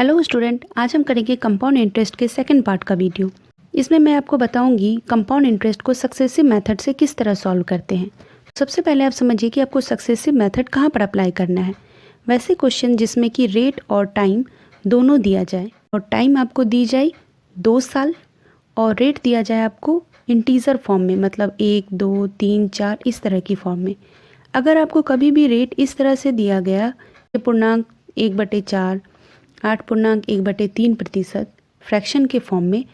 Hello student, आज हम करेंगे कंपाउंड इंटरेस्ट के सेकंड पार्ट का वीडियो। इसमें मैं आपको बताऊंगी कंपाउंड इंटरेस्ट को सक्सेसिव मेथड से किस तरह सॉल्व करते हैं। सबसे पहले आप समझिए कि आपको सक्सेसिव मेथड कहाँ पर अप्लाई करना है। वैसे क्वेश्चन जिसमें कि रेट और टाइम दोनों दिया जाए और टाइम आपको दी जाए 2 साल और रेट दिया जाए आपको इंटीजर फॉर्म में, मतलब 1, 2, 3, 4 इस तरह की फॉर्म में। अगर आपको कभी भी रेट इस तरह से दिया गया पूर्णांक 1/4, 8.1/3% फ्रैक्शन के फॉर्म में,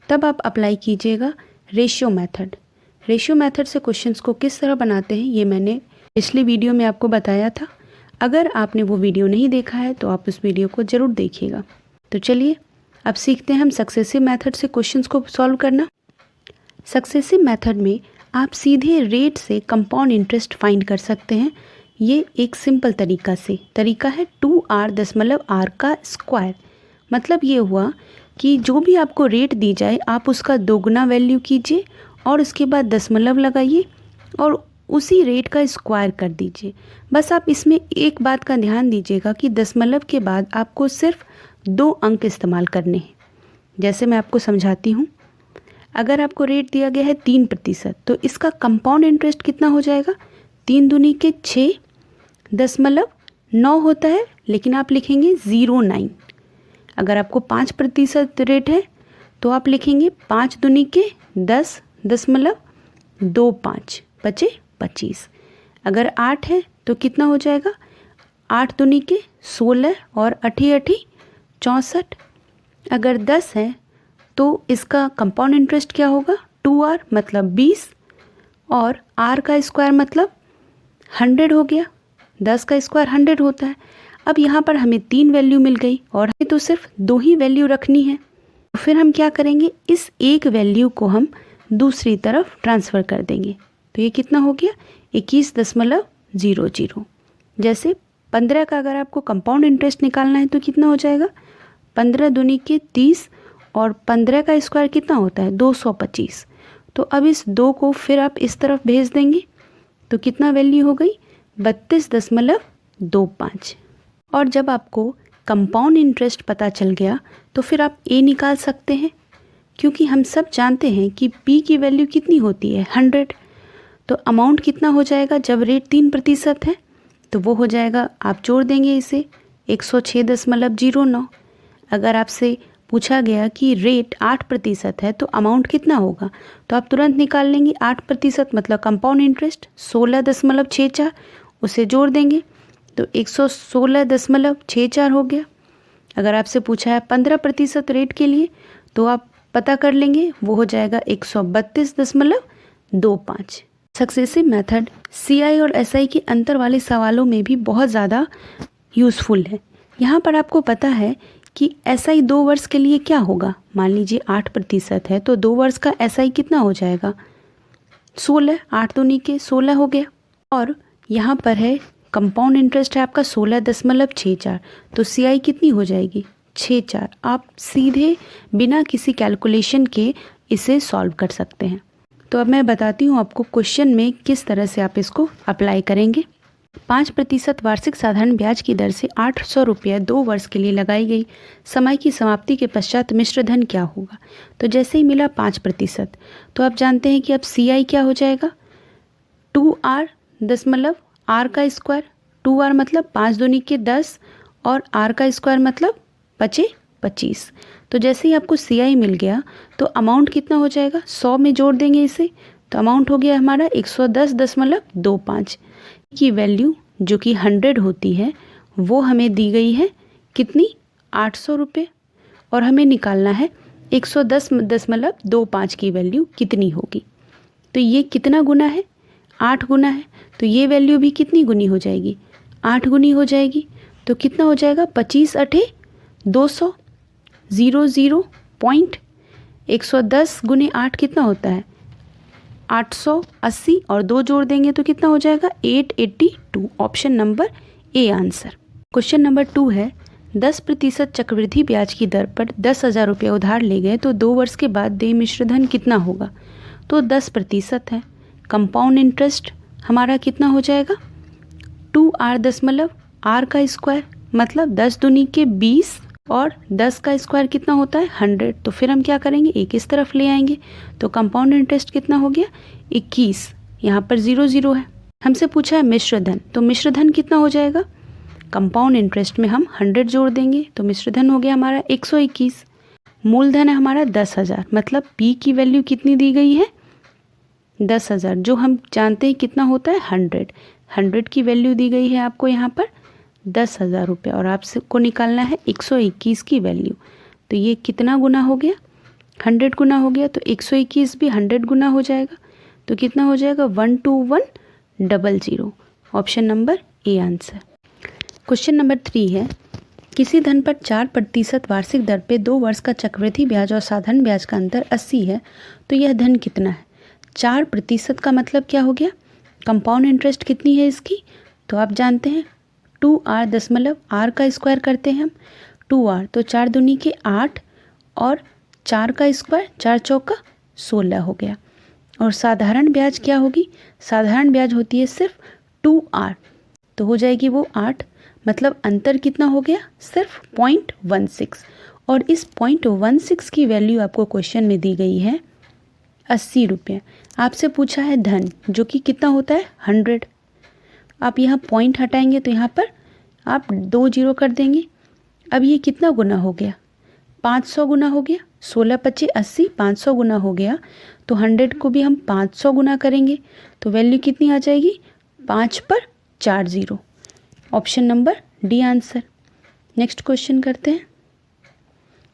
तब आप अप्लाई कीजिएगा रेशियो मेथड। रेशियो मेथड से क्वेश्चंस को किस तरह बनाते हैं ये मैंने पिछली वीडियो में आपको बताया था। अगर आपने वो वीडियो नहीं देखा है तो आप उस वीडियो को ज़रूर देखिएगा। तो चलिए अब सीखते हैं हम सक्सेसिव मेथड से क्वेश्चंस को सॉल्व करना। सक्सेसिव मेथड में आप सीधे रेट से कंपाउंड इंटरेस्ट फाइंड कर सकते हैं। ये एक सिंपल तरीका है 2r का स्क्वायर। मतलब ये हुआ कि जो भी आपको रेट दी जाए आप उसका दोगुना वैल्यू कीजिए और उसके बाद दशमलव लगाइए और उसी रेट का स्क्वायर कर दीजिए। बस आप इसमें एक बात का ध्यान दीजिएगा कि दशमलव के बाद आपको सिर्फ 2 अंक इस्तेमाल करने हैं। जैसे मैं आपको समझाती हूँ। अगर आपको रेट दिया गया है 3% तो इसका कंपाउंड इंटरेस्ट कितना हो जाएगा? 3 दूनी के 6 दशमलव 9 होता है, लेकिन आप लिखेंगे 0.9। अगर आपको 5% रेट है तो आप लिखेंगे 5 दूनी के 10.25 बचे 25। अगर 8 है तो कितना हो जाएगा? 8 दूनी के 16 और 8 64। अगर 10 है तो इसका कंपाउंड इंटरेस्ट क्या होगा? 2r मतलब 20 और r का स्क्वायर मतलब 100 हो गया। 10 का स्क्वायर 100 होता है। अब यहाँ पर हमें 3 वैल्यू मिल गई और हमें तो सिर्फ 2 ही वैल्यू रखनी है। तो फिर हम क्या करेंगे, इस एक वैल्यू को हम दूसरी तरफ ट्रांसफ़र कर देंगे। तो ये कितना हो गया? 21.00। जैसे 15 का अगर आपको कंपाउंड इंटरेस्ट निकालना है तो कितना हो जाएगा? 15 दूनी के 30 और 15 का स्क्वायर कितना होता है? 225। तो अब इस 2 को फिर आप इस तरफ भेज देंगे तो कितना वैल्यू हो गई? 32.25। और जब आपको कंपाउंड इंटरेस्ट पता चल गया तो फिर आप ए निकाल सकते हैं, क्योंकि हम सब जानते हैं कि पी की वैल्यू कितनी होती है? 100। तो अमाउंट कितना हो जाएगा जब रेट 3% है? तो वो हो जाएगा, आप जोड़ देंगे इसे 106.09। अगर आपसे पूछा गया कि रेट 8% है तो अमाउंट कितना होगा, तो आप तुरंत निकाल लेंगे 8% मतलब कंपाउंड इंटरेस्ट 16.64, उसे जोड़ देंगे तो 116.64 हो गया। अगर आपसे पूछा है 15% रेट के लिए तो आप पता कर लेंगे, वो हो जाएगा 132.25। सक्सेसिव मेथड CI और SI के अंतर वाले सवालों में भी बहुत ज़्यादा यूज़फुल है। यहाँ पर आपको पता है कि SI 2 वर्ष के लिए क्या होगा। मान लीजिए 8% है तो 2 वर्ष का SI कितना हो जाएगा? 16। 8 दूनी के 16 हो गया। और यहाँ पर है कंपाउंड इंटरेस्ट है आपका 16.64, तो CI कितनी हो जाएगी? 64। आप सीधे बिना किसी कैलकुलेशन के इसे सॉल्व कर सकते हैं। तो अब मैं बताती हूँ आपको क्वेश्चन में किस तरह से आप इसको अप्लाई करेंगे। 5% वार्षिक साधारण ब्याज की दर से 800 रुपये 2 वर्ष के लिए लगाई गई। समय की समाप्ति के पश्चात मिश्र धन क्या होगा? तो जैसे ही मिला 5%, तो आप जानते हैं कि अब CI क्या हो जाएगा? 2r दशमलव r का स्क्वायर। 2r मतलब 5 दूनी के 10 और r का स्क्वायर मतलब 25। तो जैसे ही आपको CI मिल गया तो अमाउंट कितना हो जाएगा? 100 में जोड़ देंगे इसे तो अमाउंट हो गया हमारा 110.25 की वैल्यू जो कि 100 होती है वो हमें दी गई है कितनी? 800 रुपये। और हमें निकालना है 110.25 की वैल्यू कितनी होगी। तो ये कितना गुना है? 8 गुना है। तो ये वैल्यू भी कितनी गुनी हो जाएगी? 8 गुनी हो जाएगी। तो कितना हो जाएगा? 25 8 200 110 गुने 8 कितना होता है? 880 और 2 जोड़ देंगे तो कितना हो जाएगा? 882। Option number A answer. Question number 2 है 10% चक्रवृद्धि ब्याज की दर पर 10,000 रुपये उधार ले गए तो 2 वर्ष के बाद देय मिश्र धन कितना होगा? तो 10% है। कंपाउंड इंटरेस्ट हमारा कितना हो जाएगा? 2r दशमलव r का स्क्वायर मतलब 10 दूनी के 20 और 10 का स्क्वायर कितना होता है 100, तो फिर हम क्या करेंगे एक इस तरफ ले आएंगे, तो कंपाउंड इंटरेस्ट कितना हो गया 21, यहाँ पर 0 0 है। हमसे पूछा है मिश्र धन, तो मिश्र धन कितना हो जाएगा, कंपाउंड इंटरेस्ट में हम 100 जोड़ देंगे, तो मिश्र धन हो गया हमारा 121। मूलधन है हमारा 10,000, मतलब पी की वैल्यू कितनी दी गई है 10,000, जो हम जानते हैं कितना होता है 100 की वैल्यू दी गई है आपको यहाँ पर 10,000 रुपये, और आपको निकालना है 121 की वैल्यू। तो ये कितना गुना हो गया 100 गुना हो गया, तो 121 भी 100 गुना हो जाएगा, तो कितना हो जाएगा 12100। Option number A answer. Question number 3 है, किसी धन पर 4% वार्षिक दर पे 2 वर्ष का चक्रवृद्धि ब्याज और साधारण ब्याज का अंतर 80 है, तो यह धन कितना है। 4% का मतलब क्या हो गया, कंपाउंड इंटरेस्ट कितनी है इसकी, तो आप जानते हैं 2r दशमलव r का स्क्वायर करते हैं हम 2r, तो 4 दूनी के 8 और 4 का स्क्वायर 4 चौका 16 हो गया। और साधारण ब्याज क्या होगी, साधारण ब्याज होती है सिर्फ 2r, तो हो जाएगी वो 8, मतलब अंतर कितना हो गया सिर्फ 0.16, और इस 0.16 की वैल्यू आपको क्वेश्चन में दी गई है 80 रुपये। आपसे पूछा है धन जो कि कितना होता है 100, आप यहाँ पॉइंट हटाएंगे तो यहाँ पर आप 2 0 कर देंगे। अब ये कितना गुना हो गया 500 गुना हो गया, 16 25 80, 500 गुना हो गया, तो 100 को भी हम 500 गुना करेंगे, तो वैल्यू कितनी आ जाएगी 5 पर 4 0। Option number D answer. Next question करते हैं।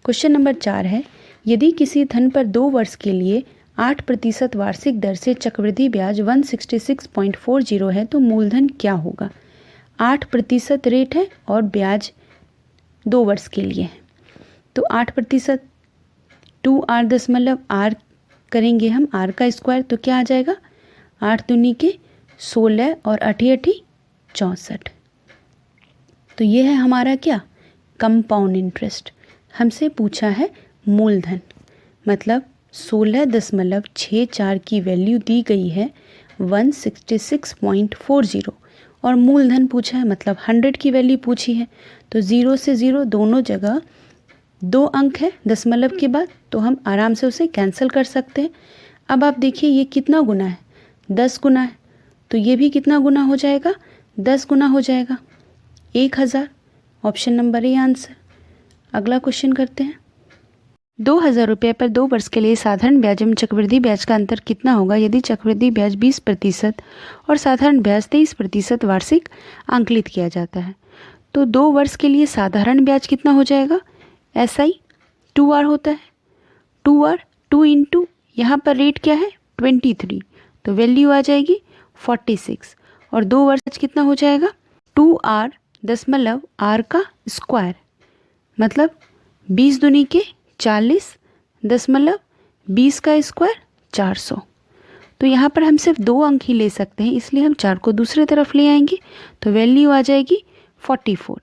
क्वेश्चन नंबर 4 है, यदि किसी धन पर 2 वर्ष के लिए 8% वार्षिक दर से चक्रवृद्धि ब्याज 166.40 है, तो मूलधन क्या होगा। 8% रेट है और ब्याज 2 वर्ष के लिए है, तो 8% 2r दशमलव r करेंगे हम r का स्क्वायर, तो क्या आ जाएगा 8 दूनी के 16 और 8 8 64, तो ये है हमारा क्या कंपाउंड इंटरेस्ट। हमसे पूछा है मूलधन, मतलब 16.64 की वैल्यू दी गई है 166.40, और मूलधन पूछा है मतलब 100 की वैल्यू पूछी है, तो 0 से 0 दोनों जगह 2 अंक है दशमलव के बाद, तो हम आराम से उसे कैंसिल कर सकते हैं। अब आप देखिए ये कितना गुना है 10 गुना है, तो ये भी कितना गुना हो जाएगा 10 गुना हो जाएगा 1000। Option number A answer. अगला क्वेश्चन करते हैं। 2000 रुपये पर 2 वर्ष के लिए साधारण ब्याज एवं चक्रवृद्धि ब्याज का अंतर कितना होगा यदि चक्रवृद्धि ब्याज 20% और साधारण ब्याज 23% वार्षिक आंकलित किया जाता है। तो 2 वर्ष के लिए साधारण ब्याज कितना हो जाएगा, SI 2R होता है, 2R 2 इंटू यहाँ पर रेट क्या है 23, तो वैल्यू आ जाएगी 46, और 2 वर्ष कितना हो जाएगा 2R दशमलव R का स्क्वायर, मतलब 20 दूनी के 40 दशमलव 20 का स्क्वायर 400, तो यहाँ पर हम सिर्फ 2 अंक ही ले सकते हैं, इसलिए हम 4 को दूसरे तरफ ले आएंगे, तो वैल्यू आ जाएगी 44।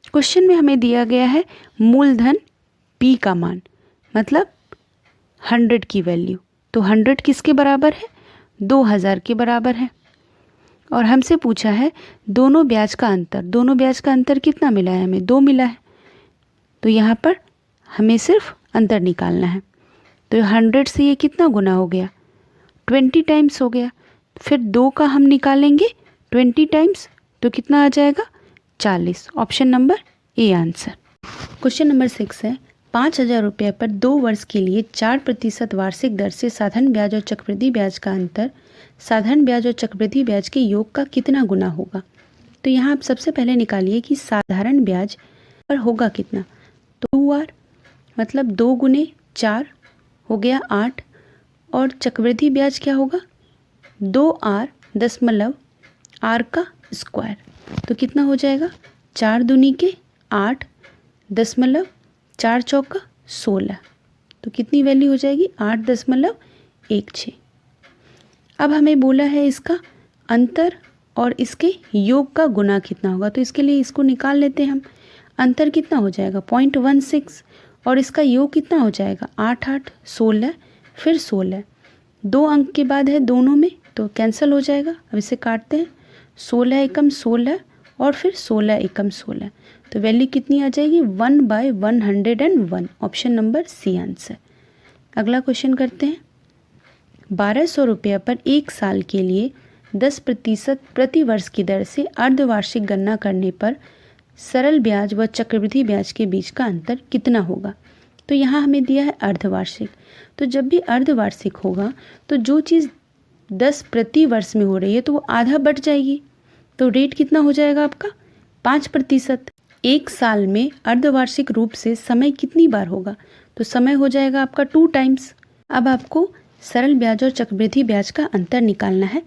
क्वेश्चन में हमें दिया गया है मूलधन P का मान, मतलब 100 की वैल्यू, तो 100 किसके बराबर है 2000 के बराबर है, और हमसे पूछा है दोनों ब्याज का अंतर। दोनों ब्याज का अंतर कितना मिला है हमें 2 मिला है, तो यहाँ पर हमें सिर्फ अंतर निकालना है, तो 100 से ये कितना गुना हो गया 20 टाइम्स हो गया, फिर 2 का हम निकालेंगे 20 टाइम्स, तो कितना आ जाएगा 40। Option number A answer. Question number 6 है, 5000 रुपये पर 2 वर्ष के लिए 4% वार्षिक दर से साधारण ब्याज और चक्रवृद्धि ब्याज का अंतर साधारण ब्याज और चक्रवृद्धि ब्याज के योग का कितना गुना होगा। तो यहाँ आप सबसे पहले निकालिए कि साधारण ब्याज पर होगा कितना, तो 2R मतलब 2 गुने 4 हो गया 8, और चक्रवृद्धि ब्याज क्या होगा 2R दशमलव R का स्क्वायर, तो कितना हो जाएगा 4 दूनी के 8 दशमलव 4 चौका 16, तो कितनी वैल्यू हो जाएगी 8.16। अब हमें बोला है इसका अंतर और इसके योग का गुना कितना होगा, तो इसके लिए इसको निकाल लेते हैं हम। अंतर कितना हो जाएगा 0.16, और इसका योग कितना हो जाएगा 8 8 16 फिर 16, 2 अंक के बाद है दोनों में, तो कैंसिल हो जाएगा। अब इसे काटते हैं, 16 एकम 16 और फिर 16 एकम 16, तो वैल्यू कितनी आ जाएगी 1/101, ऑप्शन नंबर सी आंसर। अगला क्वेश्चन करते हैं। 1200 रुपये पर 1 साल के लिए 10% प्रति वर्ष की दर से अर्धवार्षिक गणना करने पर सरल ब्याज व चक्रवृद्धि ब्याज के बीच का अंतर कितना होगा। तो यहाँ हमें दिया है अर्धवार्षिक। तो जब भी अर्धवार्षिक होगा तो जो चीज़ 10 प्रति वर्ष में हो रही है तो वो आधा बढ़ जाएगी। तो रेट कितना हो जाएगा आपका 5%। 1 साल में अर्धवार्षिक रूप से समय कितनी बार होगा, तो समय हो जाएगा आपका 2 टाइम्स। अब आपको सरल ब्याज और चक्रवृद्धि ब्याज का अंतर निकालना है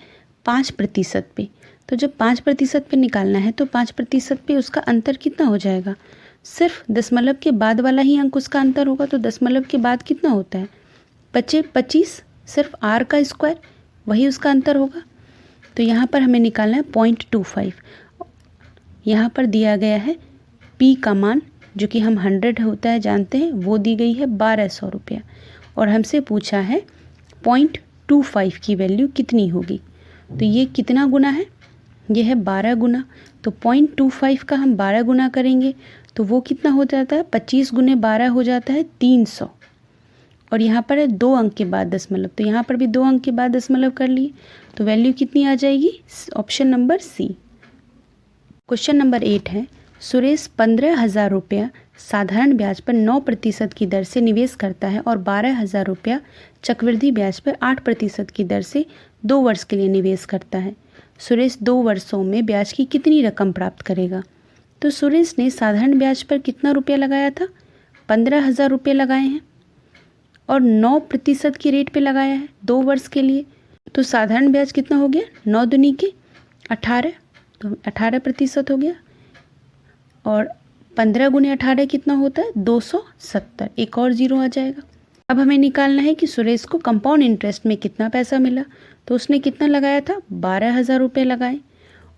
5% पे। तो जब 5% पे निकालना है तो 5% पे उसका अंतर कितना हो जाएगा, सिर्फ दशमलव के बाद वाला ही अंक उसका अंतर होगा। तो दशमलव के बाद कितना होता है 25, सिर्फ r का स्क्वायर, वही उसका अंतर होगा। तो यहाँ पर हमें निकालना है 0.25। यहाँ पर दिया गया है p का मान जो कि हम 100 होता है जानते हैं, वो दी गई है 1200 रुपया और हमसे पूछा है 0.25 की वैल्यू कितनी होगी। तो ये कितना गुना है, ये है 12 गुना। तो 0.25 का हम 12 गुना करेंगे तो वो कितना हो जाता है 25 गुने 12 हो जाता है 300। और यहाँ पर है 2 अंक के बाद दशमलव, तो यहाँ पर भी 2 अंक के बाद दशमलव कर लिए तो वैल्यू कितनी आ जाएगी, option number C. Question number 8 है। सुरेश 15,000 रुपया साधारण ब्याज पर 9% की दर से निवेश करता है और 12,000 रुपया चक्रवृद्धि ब्याज पर 8% की दर से 2 वर्ष के लिए निवेश करता है। सुरेश 2 वर्षों में ब्याज की कितनी रकम प्राप्त करेगा। तो सुरेश ने साधारण ब्याज पर कितना रुपया लगाया था, 15,000 रुपये लगाए हैं और 9% की रेट पे लगाया है 2 वर्ष के लिए। तो साधारण ब्याज कितना हो गया, 9 दूनी के 18, तो 18% हो गया। और 15 गुने 18 कितना होता है 270, एक और जीरो आ जाएगा। अब हमें निकालना है कि सुरेश को कंपाउंड इंटरेस्ट में कितना पैसा मिला। तो उसने कितना लगाया था 12,000 रुपये लगाए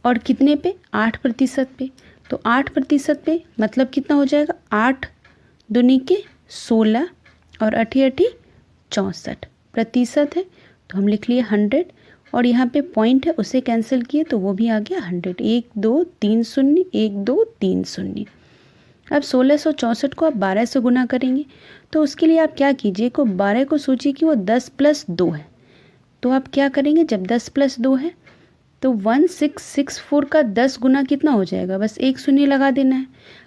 और कितने पे 8% पे। तो 8% पे मतलब कितना हो जाएगा 8 दूनी के 16 और 8 64% है। तो हम लिख लिए 100 और यहाँ पे पॉइंट है उसे कैंसिल किए तो वो भी आ गया 100। 1 2 3 0, 1 2 3 0। अब 1664 को आप 12 से गुना करेंगे तो उसके लिए आप क्या कीजिए को 12 को सोचिए कि वो 10 + 2 है। तो आप क्या करेंगे जब 10 + 2 है तो 1664 का 10 गुना कितना हो जाएगा, बस एक शून्य लगा देना है।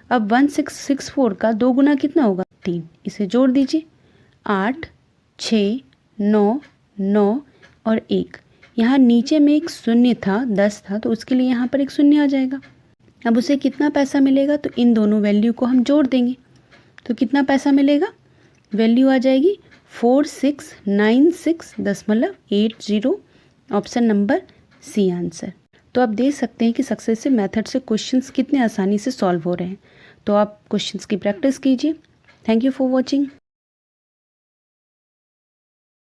अब 1664 का 2 गुना कितना होगा 3, इसे जोड़ दीजिए 8 6 9 9 और 1। यहाँ नीचे में एक शून्य था 10 था तो उसके लिए यहाँ पर एक शून्य आ जाएगा। अब उसे कितना पैसा मिलेगा, तो इन दोनों वैल्यू को हम जोड़ देंगे तो कितना पैसा मिलेगा, वैल्यू आ जाएगी 4696.80, ऑप्शन नंबर सी आंसर। तो आप देख सकते हैं कि सक्सेसिव मेथड से क्वेश्चंस कितने आसानी से सॉल्व हो रहे हैं। तो आप क्वेश्चंस की प्रैक्टिस कीजिए। Thank you for watching.